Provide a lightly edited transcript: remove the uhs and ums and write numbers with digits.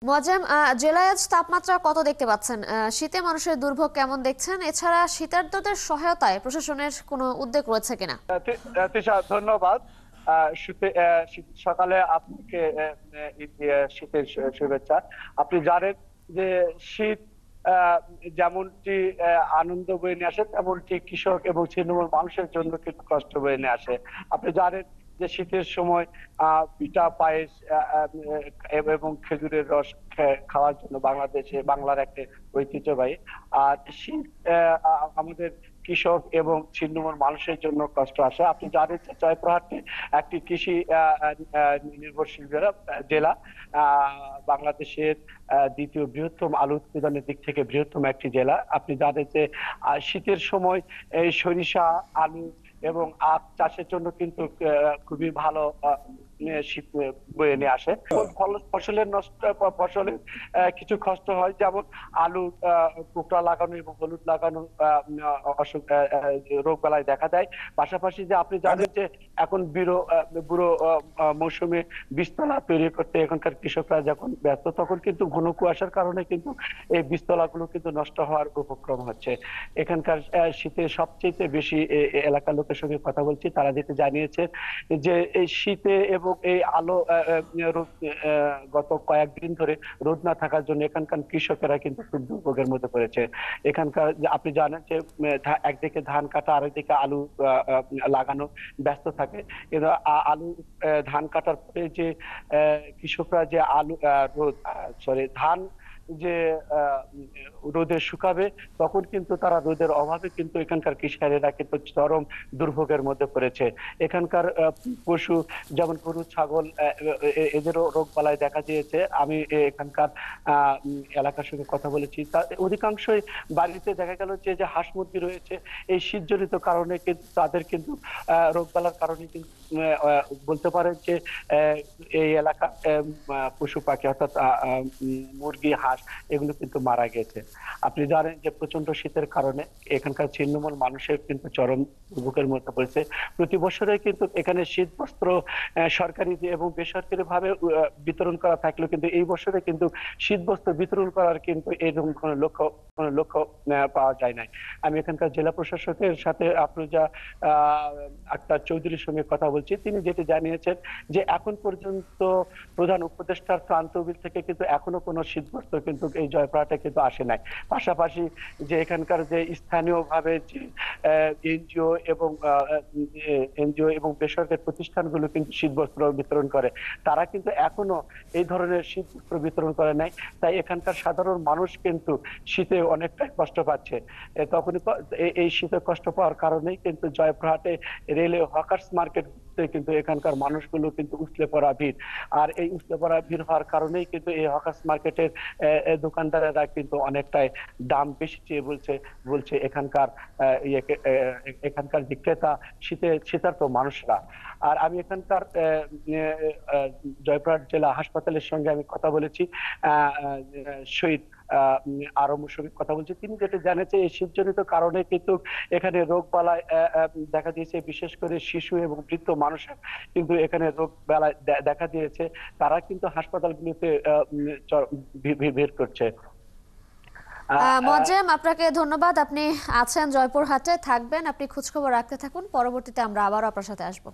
মোয়াজ্জেম, জেলায় আজ তাপমাত্রা কত দেখতে পাচ্ছেন? শীতে মানুষের দুর্ভোগ কেমন দেখছেন? এছাড়া শীতার্তদের সহায়তায় প্রশাসনের কোনো উদ্যোগ রয়েছে কিনা? তৃষা, ধন্যবাদ। শীত সকালে আপনাকে শীতের শুভেচ্ছা। আপনি জানেন যে শীত আহ, যেমনটি আনন্দ বয়ে নিয়ে আসে, তেমনটি কৃষক এবং ছিন্নমূল মানুষের জন্য কিন্তু কষ্ট বয়ে নিয়ে আসে। আপনি জানেন যে শীতের সময় পিঠা পায়েস এবং খেজুরের রস খাওয়ার জন্য বাংলার একটা ঐতিহ্যবাহী। আর শীত আমাদের কৃষক এবং ছিন্নমূল মানুষের জন্য কষ্ট আসে। আপনি জানেন যে জয়পুরহাটটি একটি কৃষি নির্ভরশীল জেলা। বাংলাদেশের দ্বিতীয় বৃহত্তম আলু উৎপাদনের দিক থেকে বৃহত্তম একটি জেলা। আপনি জানেন যে শীতের সময় এই সরিষা, আলু এবং আখ চাষের জন্য কিন্তু খুবই ভালো শীত বয়ে নিয়ে আসে। ফসলের কিছু কষ্ট হয়, যেমন আলু পোকা লাগানো এবং হলুদ লাগানো অসুখ রোগ বালাই দেখা দেয়। পাশাপাশি যে আপনি জানেন যে এখন বুড়ো মৌসুমে বীজতলা তৈরি করতে এখনকার কৃষকরা যখন ব্যস্ত, তখন কিন্তু ঘন কুয়াশার কারণে কিন্তু এই বীজতলাগুলো কিন্তু নষ্ট হওয়ার উপক্রম হচ্ছে। এখানকার শীতে সবচেয়ে বেশি এলাকার লোকের সঙ্গে কথা বলছি, তারা যেটা জানিয়েছে যে এই শীতে এবং এই আলো গত কয়েকদিন ধরে রোদ না থাকার জন্য এখানকার কৃষকেরা কিন্তু খুব দুর্ভোগের মধ্যে পড়েছে। এখানকার আপনি জানেন যে একদিকে ধান কাটা, আরেকদিকে আলু লাগানো ব্যস্ত থাকে। কিন্তু আলু ধান কাটার পরে যে কৃষকরা যে আলু ধান যে রোদে শুকাবে, তখন কিন্তু তারা রোদের অভাবে কিন্তু এখানকার কৃষকেরা কিন্তু চরম দুর্ভোগের মধ্যে পড়েছে। এখানকার পশু যেমন গরু, ছাগল, এদেরও রোগ বালাই দেখা দিয়েছে। আমি এখানকার এলাকার সঙ্গে কথা বলেছি, তা অধিকাংশই বাড়িতে দেখা গেল যে যে হাঁস মুরগি রয়েছে, এই শীতজনিত কারণে কিন্তু তাদের কিন্তু রোগ বালার কারণে কিন্তু বলতে পারেন যে এই এলাকা পশু পাখি অর্থাৎ মুরগি, হাঁস এগুলো কিন্তু মারা গেছে। আপনি জানেন যে প্রচন্ড শীতের কারণে এখানকার ছিন্নমূল মানুষের কিন্তু চরম দুর্ভোগের মধ্যে পড়েছে। প্রতি বছরে কিন্তু এখানে শীত বস্ত্র সরকারি এবং বেসরকারি ভাবে বিতরণ করা থাকলেও কিন্তু এই বছরে কিন্তু শীত বস্ত্র বিতরণ করার কিন্তু এরকম কোনো লক্ষ্য পাওয়া যায় নাই। আমি এখানকার জেলা প্রশাসকের সাথে আফরোজা আক্তার চৌধুরীর সঙ্গে কথা বলছি। তিনি যেটি জানিয়েছেন যে এখন পর্যন্ত প্রধান উপদেষ্টার তহবিল থেকে কিন্তু এখনো কোনো শীতবস্ত্র কিন্তু এই জয়পুরহাটে কিন্তু আসে নাই। পাশাপাশি যে এখানকার যে স্থানীয় ভাবে যে এনজিও এবং বেসরকারি প্রতিষ্ঠানগুলো কিন্তু শীতবস্ত্র বিতরণ করে, তারা কিন্তু এখনো এই ধরনের শীতবস্ত্র বিতরণ করে নাই। তাই এখানকার সাধারণ মানুষ কিন্তু শীতে অনেকটাই কষ্ট পাচ্ছে। তখনই এই শীতে কষ্ট পাওয়ার কারণেই কিন্তু জয়পুরহাটে রেলে হকার্স মার্কেট কিন্তু এখানকার মানুষগুলো কিন্তু উছলে পড়া ভিড়। আর এই উছলে পড়া ভিড় হওয়ার কারণেই কিন্তু এই হকার্স মার্কেটের দোকানদারেরা কিন্তু অনেকটাই দাম বেশি চেয়ে বলছে এখানকার যে ক্রেতা, শীতার্ত মানুষরা। আর আমি এখানকার জয়পুরহাট জেলা হাসপাতালের সঙ্গে আমি কথা বলেছি, শহীদ আরমের সঙ্গে কথা বলছি। তিনি যেটা জানিয়েছে এই শীতজনিত কারণে কিন্তু এখানে রোগ বালাই দেখা দিয়েছে, বিশেষ করে শিশু এবং বৃদ্ধ মানুষের কিন্তু এখানে রোগ বালাই দেখা দিয়েছে। তারা কিন্তু হাসপাতালগুলিতে ভিড় করছে। মোয়াজ্জেম, আপনাকে ধন্যবাদ। আপনি আছেন জয়পুরহাটে, থাকবেন, আপনি খোঁজখবর রাখতে থাকুন। পরবর্তীতে আমরা আবারও আপনার সাথে আসবো।